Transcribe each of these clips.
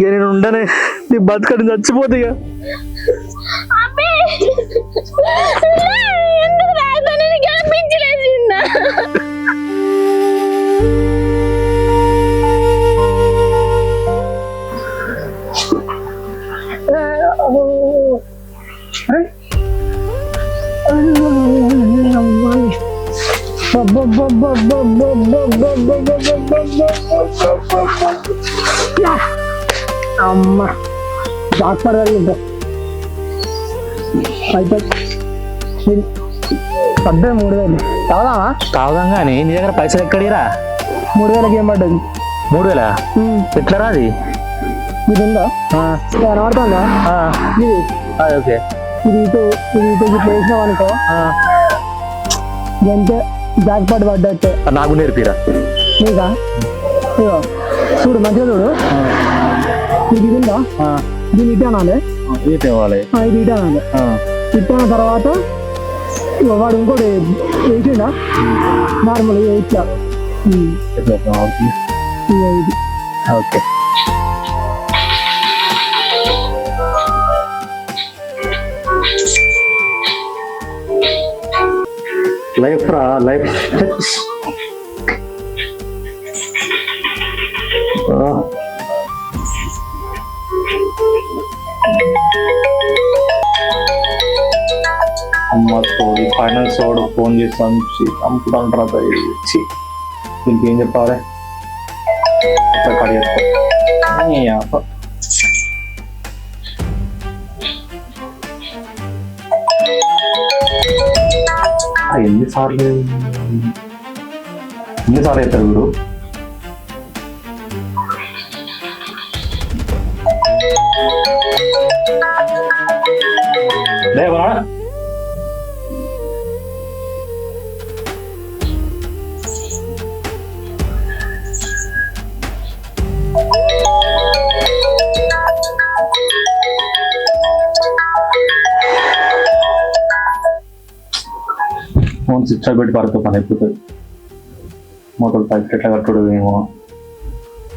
ఇక నేను ఉండనే నీ బతకని చచ్చిపోతే ఇక ఎందుకు రాదని కనిపించలేసిందా అమ్మా డాక్టర్ గారు అయితే పడ్డా 3000 తాగుదామా? తాగుదాం కానీ నీ దగ్గర పైసలు ఎక్కడిరా? 3000కి ఏం పడ్డది? 3000 ఎట్లా రాది? ఇది ఉందా కనబడుతుందా? ఇది ఓకే ఇది ఇటు ఇట్లా వేసినావు అనుకో ఎంతే బ్యాక్ పార్ట్ పడ్డట్టే. నాకు నేర్పిరా నీకా? ఇగో చూడు మంచిగా చూడు. ఇది ఉందా దీన్ని ఇటు అనాలి, ఇది ఇటు అనాలి. ఇట్టిన తర్వాత వాడు ఇంకోటి వేసిండా నార్మల్ ఇట్లా ఓకే. లైఫ్ రా లైఫ్. అమ్మ తోడు ఫైనాన్స్ వాడు ఫోన్ చేస్తాను చంపుతాను తర్వాత దీనికి ఏం చెప్పాలి? ఎన్నిసార్లు అవుతారు వీడు? లేవా? ఫోన్ స్విచ్ ఆఫ్ పెట్టి పడుతూ పని అయిపోతుంది. మొదలు పైకి ఎట్లా కట్టుడు ఏమో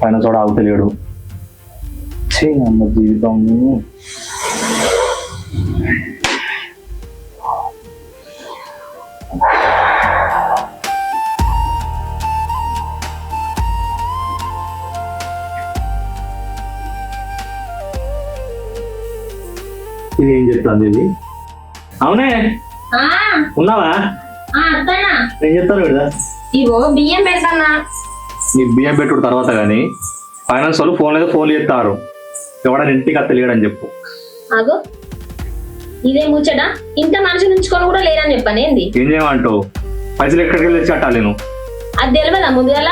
పైన చోడ ఆగుతలేడు. అమ్మ జీవితం. ఇది ఏం చెప్తాను ఇది? అవునే ఉన్నావా? ఏం చెప్తారు కదా? ఇగో బియ్యం పెడతానా. నీ బియ్యం పెట్టుడు తర్వాత కానీ ఫైనాన్స్ వాళ్ళు ఫోన్లు చేస్తారు. ఎవడని ఇంటికి అత్త లేడని చెప్పు. అగో ఇదే ముచ్చట. ఇంత మనిషి నుంచుకొని కూడా లేరని చెప్పాను. ఏంది ఏం చేయమంటావు? పైసలు ఎక్కడికి వెళ్ళి తెచ్చి కట్టాలి నేను. అది తెలియదా ముందుగల?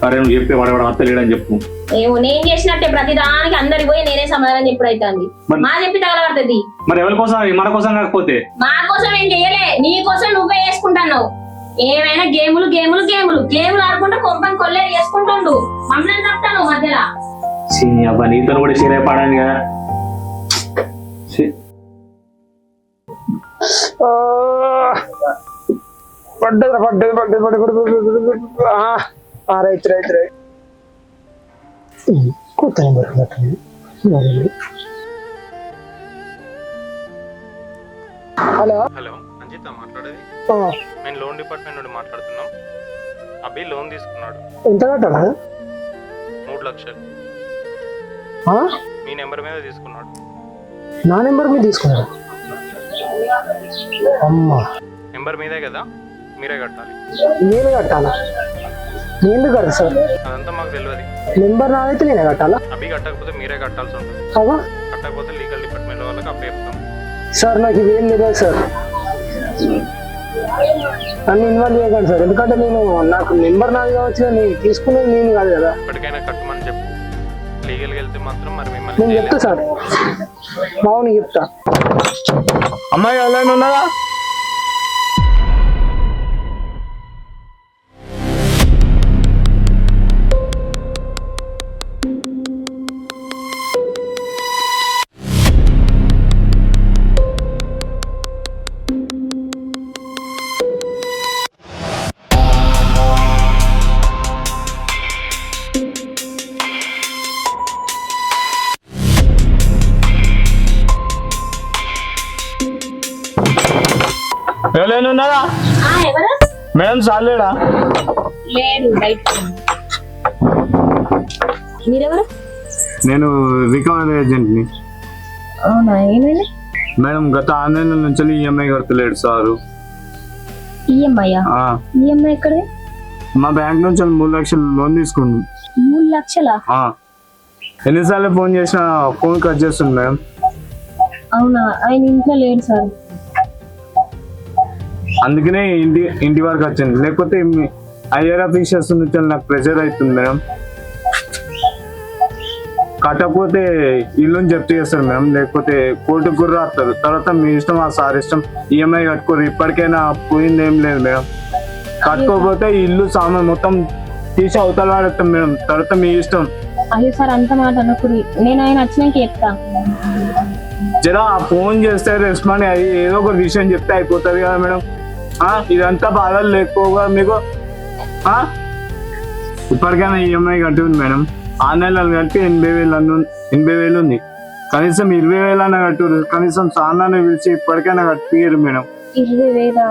సరే నువ్వు చెప్పి వాడు అత్త లేడని చెప్పు. ఏమో నేను చేసినట్టే ప్రతి దానికి అందరికి పోయి నేనే సమాధానం చెప్పుడు అవుతుంది. మా చెప్పి తగలబడుతుంది. మరి ఎవరి కోసం? మన కోసం కాకపోతే మా కోసం ఏం చెయ్యలే, నీ కోసం నువ్వే వేసుకుంటున్నావు. ఏమైనా గేములు గేములు గేములు గేములు ఆడుకుంటూ కొంపని కొల్లేరు చేసుకుంటుండు. మమ్మల్ని చెప్తాను మధ్యలో. అబ్బా నీతో కూడా సీరే పాడాను కదా. రైట్ కొత్త నెంబర్ హలో హలో అంజిత మాట్లాడేది. నేను లోన్ డిపార్ట్మెంట్ నుండి మాట్లాడుతున్నాం. అభి లోన్ తీసుకున్నాడు. ఎంత కట్టాలా? 3 లక్షలు మీ నెంబర్ మీద తీసుకున్నాడు. నా నెంబర్ మీద తీసుకున్నాడు? అమ్మా నెంబర్ మీదే కదా, మీరే కట్టాలి. నేనే కట్టాలా? నేను కడతా సార్. అదంతా మాకు తెలియదు. నెంబర్ నాదైతే నేనే కట్టాలా? అభి కట్టకపోతే మీరే కట్టాల్సి ఉంటుంది. కట్టకపోతే లీగల్ డిపార్ట్మెంట్ వాళ్ళకి అప్పు చెప్తాం. సార్ నాకు ఇవేం లేదు సార్, నన్ను ఇన్వాల్వ్ చేయకండి సార్. ఎందుకంటే నాకు నెంబర్ నాది కావచ్చు, నేను తీసుకునేది నేను కాదు కదా. ఎప్పటికైనా కట్టమని చెప్పు. లీగల్కి వెళ్తే మాత్రం మరి నేను మిమ్మల్ని చెప్తా సార్, మావుని చెప్తా. అమ్మాయి అలానే ఉన్నదా? ఎవరైనా ఉన్నారా ఎవరు మేడం చాలేడా లేడు బయట మీరెవరు నేను రికవరీ ఏజెంట్ని. అవునా ఏమైంది మేడం గత 6 నెలల నుంచి ఈఎంఐ కడతలేడు సారు. ఈఎంఐ ఈఎంఐ ఎక్కడది మా బ్యాంక్ నుంచి 3 లక్షలు లోన్ తీసుకుంది. 3 లక్షలా ఎన్నిసార్లు ఫోన్ చేసినా ఫోన్ కట్ చేస్తుంది మేడం. అవునా ఆయన ఇంట్లో లేడు సార్ అందుకనే ఇంటి వరకు వచ్చింది. లేకపోతే హైయర్ ఆఫీసర్స్ నుంచి నాకు ప్రెషర్ అవుతుంది మేడం. కట్టకపోతే ఇల్లుని జప్తు చేస్తారు మేడం, లేకపోతే కోర్టుకు కూడా రాస్తారు. తర్వాత మీ ఇష్టం, ఆ సార్ ఇష్టం. ఈఎంఐ కట్టుకోరు. ఇప్పటికైనా పోయింది ఏం లేదు మేడం. కట్టుకోకపోతే ఇల్లు సామాన్ మొత్తం తీసి అవతల వాడతాం మేడం. తర్వాత మీ ఇష్టం. అయ్యో సార్ అంత మాట అనకూడదు, నేను ఆయన వచ్చినాక చెప్తా. జరా ఫోన్ చేస్తే రెస్పాండ్ అయ్యి ఏదో ఒక విషయం చెప్తే అయిపోతుంది కదా మేడం. ఇదంతా బాధలు లేకపోగా మీకు. ఇప్పటికైనా ఈఎంఐ కట్టి ఉంది మేడం. 6 నెలలు కట్టి 80,000 ఉంది. కనీసం 20,000 అన్న కట్టురు. కనీసం సాన్నాన్ని పిలిచి ఇప్పటికైనా కట్టిరు మేడం. 20,000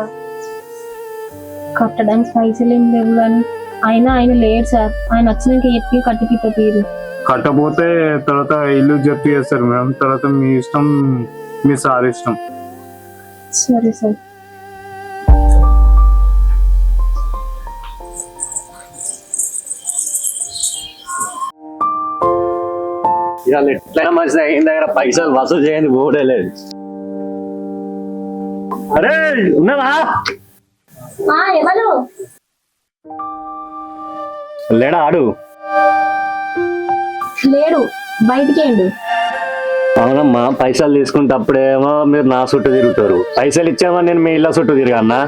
కట్టడానికి పైసలు ఏం లేవు కానీ ఆయన లేడు సార్. ఆయన వచ్చినాక చెప్పి కట్టిపిత్త తీరు. కట్టపోతే తర్వాత ఇల్లు జప్తు చేస్తారు మేడం. తర్వాత మీ ఇష్టం, మీ సార్ ఇష్టం. సరే సార్. ఇవాళ ఎట్లయినా మంచిది అయిన దగ్గర పైసలు వసూలు చేయండి పోవడే లేదు. అరే ఉన్నావా? ఎవరు లేడా ఆడు? లేడు బయటికి ఏండు. అవునమ్మా, పైసలు తీసుకుంటప్పుడేమో మీరు నా చుట్టూ తిరుగుతారు. పైసలు ఇచ్చామో నేను మీ ఇళ్ళ చుట్టూ తిరిగన్నా.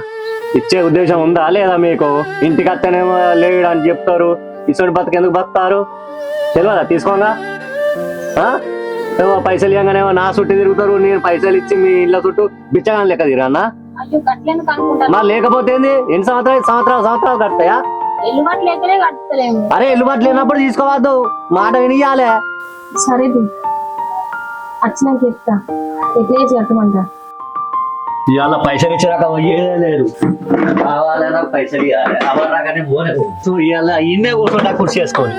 ఇచ్చే ఉద్దేశం ఉందా లేదా మీకు? ఇంటికి వస్తేనేమో లేడు అని చెప్తారు. ఇసుడు బతుకెందుకు బతుకుతారు తెలియదా? తీసుకోగా ఏమో పైసలు ఇవ్వగానేమో నా చుట్టూ తిరుగుతారు. నేను పైసలు ఇచ్చి మీ ఇళ్ళ చుట్టూ బిచ్చగా లెక్క తిరగన్నా. మా లేకపోతే ఎన్ని సంవత్సరాలు కడతాయా? అరే ఎల్లుబాటు లేనప్పుడు తీసుకోవద్దు, మాట వినియాలే. సరే వచ్చినాక చెప్తా ఎట్లా చేసి కట్టమంటా. ఇవాళ పైసలు ఇచ్చాక పోయేదే లేదు. కావాలన్నా పైసలు ఇవ్వాలి. అవరాగానే పోలేదు. సో ఇవాళ ఇన్నే కూర్చుంటా కుర్చీ చేసుకొని.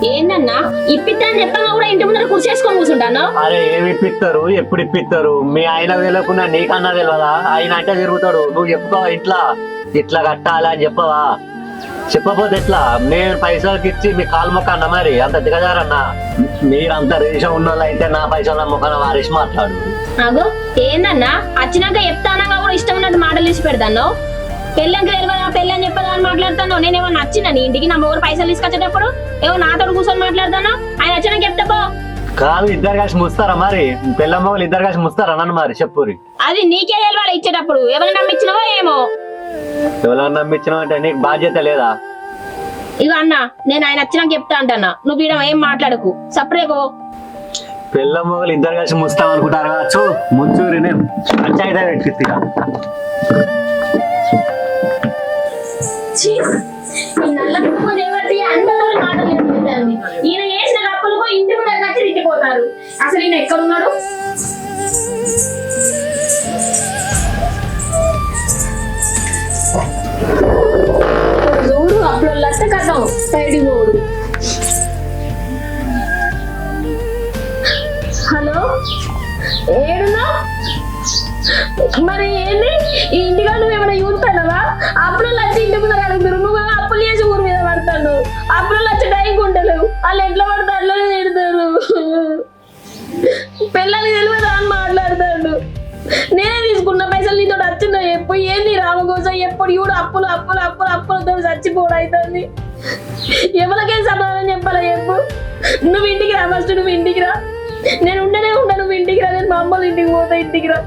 ఏందన్నా ఇప్పిస్తా అని చెప్పగా కూడా ఇంటి ముందర కూర్చేసుకొని కూర్చుంటాను. అరే ఏమి ఇప్పిస్తారు, ఎప్పుడు ఇప్పిస్తారు? మీ ఆయన తెలియకుండా నీకన్నా తెలియదా? ఆయన అంటే తిరుగుతాడు. నువ్వు చెప్పుకోవా ఇంట్లో ఇట్లా కట్టాలి అని చెప్పవా? చెప్పపోతే ఎట్లా? నేను పైసలకి ఇచ్చి మీ కాలు మొక్క అన్న. మరి అంత దిగజారన్నా. మీరంత రేషం ఉన్న వాళ్ళు అయితే నా పైసల మొక్కన వారేసి మాట్లాడు. అగో ఏందన్నా వచ్చినాక చెప్తానగా కూడా ఇష్టం ఉన్నట్టు మాటలు తీసి పెడతాను. పెళ్ళంకి తెలియదా పెళ్ళని చెప్పదా అని మాట్లాడతాను. నేనేమో నచ్చిన నీ ఇంటికి నా మొగరు పైసలు తీసుకొచ్చేటప్పుడు ఏమో నాతో కూర్చొని మాట్లాడతాను. ఆయన వచ్చినాక చెప్తాపో. కాదు ఇద్దరు కలిసి ముస్తారా? మరి పెళ్ళమ్మ వాళ్ళు ఇద్దరు కలిసి ముస్తారా నన్ను? మరి చెప్పురి. అది నీకే తెలియాలి ఇచ్చేటప్పుడు. ఎవరిని నమ్మించినవో ఏమో. ఎవరైనా నమ్మించినావు అంటే నీకు బాధ్యత లేదా? ఇగో అన్న నేను ఆయన వచ్చినాక చెప్తా అంటన్నా. నువ్వు వీడ ఏం మాట్లాడకు. సపరేకో పెళ్ళమ్మ వాళ్ళు ఇద్దరు కలిసి ముస్తాం అనుకుంటారు కావచ్చు. ముంచూరి నేను పంచాయతీ పెట్టుకురా. ఈయన చేసిన తప్పులకు ఇంటి ముందర వచ్చి తిట్టిపోతారు. అసలు ఈయన ఎక్కడున్నాడు? చూడు అప్పుడు లచ్చ కథం సైడ్ పోడు. హలో ఏడున్నా? మరి ఏంది ఈ ఇంటిగా నువ్వేమైనా చూస్తానవా? అప్పులు వచ్చి ఇంటి ముందర అడుగుతారు. నువ్వేమో అప్పులు చేసి ఊరి మీద పడతాను. అప్పులు వచ్చి టైంకి ఉండలేవు. వాళ్ళు ఎట్లా పడతారు అట్లనే తిడతారు. పిల్లలకి తెలియదా అని మాట్లాడతాడు. నేనే తీసుకున్న పైసలు నీతో వచ్చిందో ఎప్పుడు ఏంది రామ కోసం ఎప్పుడు చూడు అప్పులు అప్పులు అప్పులు అప్పులతో చచ్చిపోవడం అవుతుంది. ఎవరికేం సమాధానం చెప్పాలా చెప్పు? నువ్వు ఇంటికి రా ఫస్ట్. నువ్వు ఇంటికి రా. నేను ఉండనే ఉంటా. నువ్వు ఇంటికి రా. నేను మా అమ్మలు ఇంటికి పోతా. ఇంటికి రా.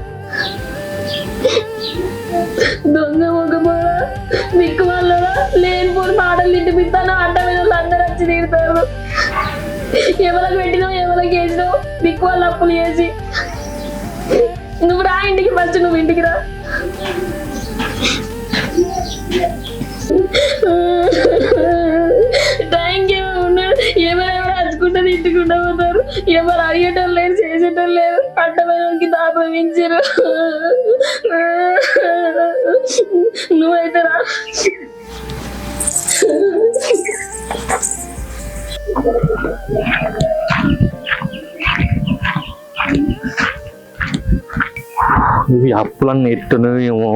దొంగ మొగమోడా దిక్కు వాళ్ళరా లేనిపోని మాటలు ఇంటి పిస్తాను. అడ్డమైన వాళ్ళు అందరూ వచ్చి తిడతారు. ఎవరికి పెట్టినావు ఎవరికి వేసినావు దిక్కు వాళ్ళు అప్పులు చేసి. నువ్వు రా ఇంటికి ఫస్ట్. నువ్వు ఇంటికి రా. చేసుకుంటూ పోతారు. ఎవరు అడిగేటోళ్ళు లేరు, చేసేటోళ్ళు లేరు. అడ్డమైనకి దాపం ఇచ్చారు. నువ్వైతే రా. ఇవి అప్పులన్నీ ఎట్టునేమో.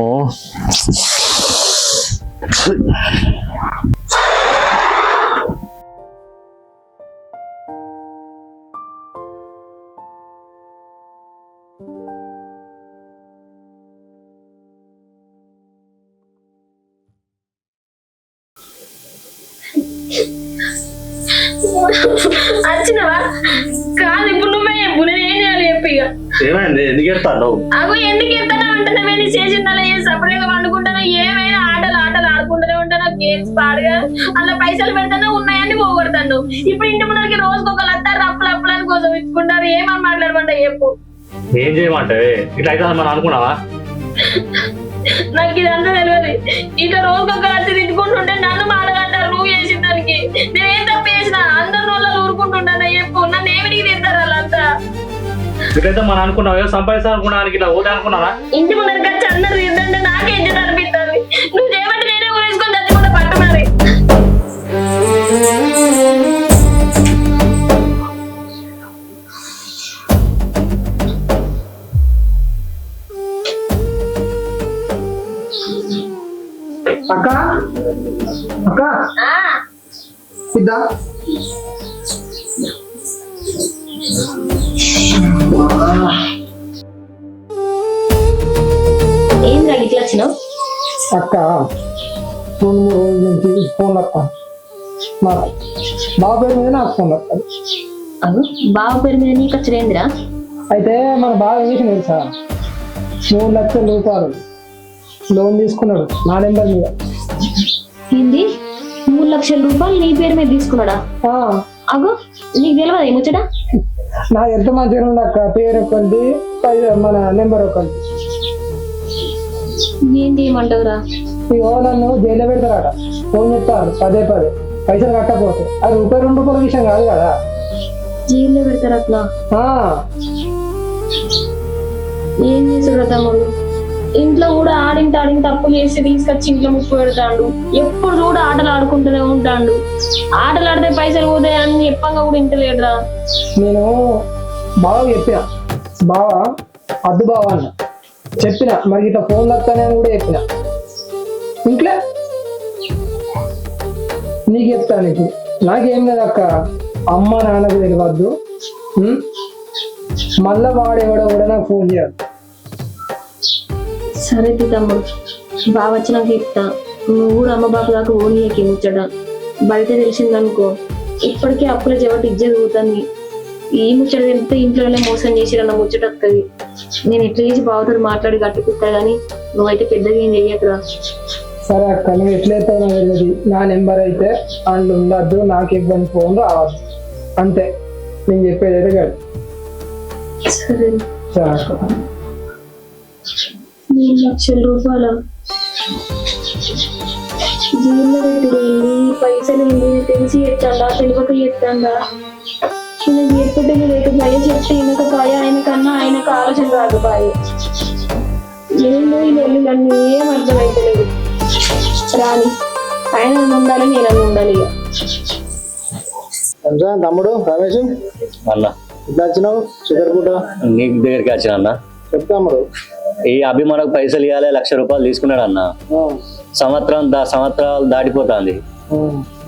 వచ్చినవా? కాదు, ఇప్పుడు నువ్వే చెప్పు, నేను ఏం చేయాలి చెప్పు. ఇక ఏమైంది? ఎందుకు ఎడతాను? అగో ఎందుకు ఎత్తానా అంటున్నావే? నీ చేసిందలా ఏ సపరేట్గా వండుకుంటానో ఏమైనా ఆటలు ఆడుకుంటూనే ఉంటానో, గేమ్స్ పాడుగా అలా పైసలు పెడతానో ఉన్నాయని పోగొడతాను. ఇప్పుడు ఇంటి ముందరికి రోజుకి ఒక లత్తారు అప్పులని కోసం ఇచ్చుకుంటారు. ఏమని మాట్లాడమంటా చెప్పు. ఏం చేయమంటే ఇట్లా అయితే మనం అనుకున్నావా? నాకు ఇదంతా తెలియదు. ఇక రోజుకి ఒక లత్తి తిట్టుకుంటుంటే నన్ను మాడగంటారు నువ్వు చేసిన దానికి. నేనేం తప్పు చేసిన? అందరి రోజులు ఊరుకుంటుంటాను చెప్పు. నన్ను ఏమిటికి తింటారు వాళ్ళంతా? ఇట్లయితే మనం అనుకున్నావా? సంపాదిస్తా అనుకున్నానికి ఇట్లా పోతే అనుకున్నావా? ఇంటి ముందరికి వచ్చి అందరు తింటుంటే నాకే ఇజ్జత్ అనిపిస్తుంది. నువ్వు చేయమంటే నేనే ఊరేసుకొని చచ్చిపోతే పట్టు మరి. అక్క అక్క ఇద్దా ఏం రా ఇట్లా వచ్చినావు? అక్క 2-3 రోజుల నుంచి ఫోన్ వస్తాను. మా బాబు పేరు మీద నాకు ఫోన్ వస్తాను. అవు బావ పేరు మీద నీకు వచ్చిరేంద్రా? అయితే మన బాబు ఏం చేసిన తెలుసా, 3 లక్షల రూపాయలు లోన్ తీసుకున్నాడు నా నెంబర్ మీద. ఏంది 3 లక్షల రూపాయలు నీ పేరు మీద తీసుకున్నాడా? అగో నీకు తెలియదా ఏమొచ్చట? నాకు ఎంత మంచిగా ఉండే అక్క. పేరు ఒకటి, మన నెంబర్ ఒకటి. ఏం చేయమంటావురా? ఇగో నన్ను జైల్లో పెడతారట. ఫోన్ చెప్తారు పదే పైసలు కట్టకపోతే. అది ₹1-2 విషయం కాదు కదా. జైల్లో పెడతారు అట్లా? ఏం చేసాడు తమ్ముడు? ఇంట్లో కూడా ఆడింత తప్పు చేసి తీసుకొచ్చి ఇంట్లో ముప్పు పెడతాడు. ఎప్పుడు చూడు ఆటలు ఆడుకుంటూనే ఉంటాడు. ఆటలు ఆడితే పైసలు పోతాయని చెప్పంగా కూడా ఇంటలేడురా. నేను బాగా చెప్పిన, బావా అద్దు బావా అన్న చెప్పిన. మరి ఇట్లా ఫోన్ వస్తానే అని కూడా చెప్పిన. ఇంట్లో నీకు చెప్తాను ఇప్పుడు. నాకేం లేదు అక్క, అమ్మ నాన్నకు తెలియవద్దు. మళ్ళా వాడేవాడో కూడా నాకు ఫోన్ చేయాలి. సరే తమ్ముడు, బాగా వచ్చినాక చెప్తా. నువ్వు కూడా అమ్మ బాబు దాకా ఓనియకి ముచ్చట. బయట తెలిసిందనుకో ఇప్పటికే అప్పుల చెవటి ఇజ్జత పోతుంది. ఈ ముచ్చట తెలిస్తే ఇంట్లోనే మోసం చేసిరన్న ముచ్చట వస్తుంది. నేను ఎట్లా చేసి బావతో మాట్లాడి కట్టుకుంటా గానీ నువ్వైతే పెద్దగా ఏం చెయ్యకురా. సరే అక్క, నువ్వు ఎట్లయితే నాకు తెలియదు. నా నెంబర్ అయితే అందులో ఉండద్దు, నాకు ఇబ్బంది ఫోన్ రావద్దు. అంతే నేను చెప్పేది అయితే కాదు. సరే సరే అక్క. 3 లక్షల రూపాయల జైల్లో పెట్టుకోయింది. పైసలు ఏంది తెలిసి ఎత్తాడా తెలియక ఎత్తాడా? ఈయనకి ఎత్తుటే లేక భయ చెప్తే ఈయనక భయ, ఆయనకన్నా ఆయనకు ఆలోచన రాదు భయ. జైల్లో ఈ నెల్లులన్నీ ఏం అర్థమైతలేదు. రాని ఆయన ఉండాలి, నేను ఉండాలి. ఇక తమ్ముడు రమేష్ అన్న ఇట్లా వచ్చినావు చికెన్ నీకు దగ్గరికి వచ్చిన అన్న. చెప్తాముడు. ఈ అభిమానకు పైసలు ఇవ్వాలి, ₹1,00,000 తీసుకున్నాడు అన్న. సంవత్సరాలు దాటిపోతుంది.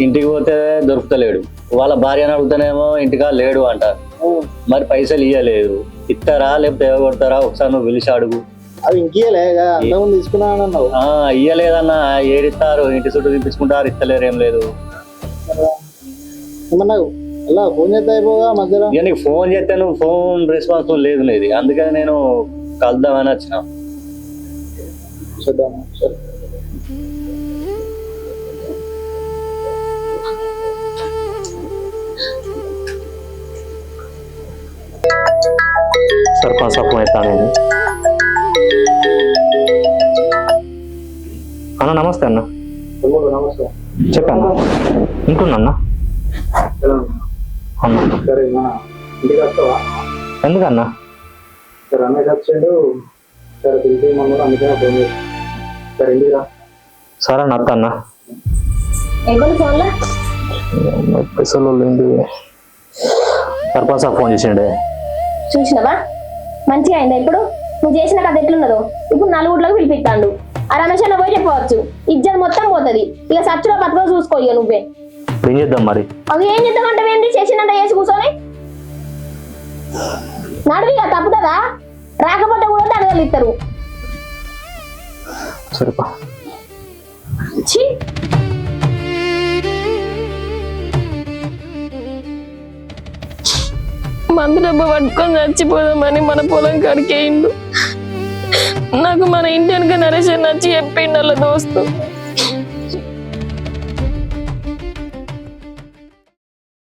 ఇంటికి పోతే దొరుకుతలేడు. వాళ్ళ భార్యను అడుగుతానేమో ఇంటికా లేడు అంటారు. మరి పైసలు ఇయ్యలేదు. ఇస్తారా లేకపోతే కొడతారా? ఒకసారి నువ్వు పిలిచి అడుగు. అవి ఇంకేలే తీసుకున్నాను. ఇయ్యలేదన్నా. ఏడిస్తారు? ఇంటి చుట్టూ తిప్పించుకుంటారు, ఇస్తలేరు. ఏం లేదు. ఫోన్ చేస్తే అయిపోగా మధ్యలో. ఇక నీకు ఫోన్ చేస్తే నువ్వు ఫోన్ రెస్పాన్స్ లేదు నీది. అందుకని నేను కలుద్దామని వచ్చిన. సర్పంచ్ ఫోన్ ఎత్తాను. అన్న నమస్తే అన్న. నమస్తే. చెప్పన్నా. ఉంటున్నా. అన్న సరే మన ఇంటికి వస్తావా? ఎందుకన్నా? రమేష్ వచ్చిండు, సరే పిలిచి మమ్మల్ని అందుకనే ఫోన్ చేసి సరే ఇంటికి రా. సరే అన్న అత్త అన్న ఎవరు ఫోన్లో? పైసలు సర్పంచ్ సార్ ఫోన్ చేసిండే. చూసినవా మంచిగా అయిందా? ఇప్పుడు నువ్వు చేసిన కథ ఎట్లున్నదో ఇప్పుడు నలుగురిలోకి పిలిపిస్తాడు. ఆ రమేష్ అన్న పోయి చెప్పవచ్చు, ఇజ్జత్ మొత్తం పోతుంది. ఇక సచ్చులో బతుకో చూసుకో ఇక నువ్వే. ఇప్పుడు ఏం చేద్దాం మరి? అది ఏం చేద్దామంటే ఏంటి, చేసినంత చేసి కూర్చొని నడువిగా తప్పుతుందా? రాకపోతే కూడా తడగలు ఇస్తారు. సరేపా. మందు డబ్బు పట్టుకొని చచ్చిపోదామని మన పొలం కడికేయిండు. నాకు మన ఇంటి వెనుక నరేష్ నచ్చి చెప్పిండు వాళ్ళ దోస్తు.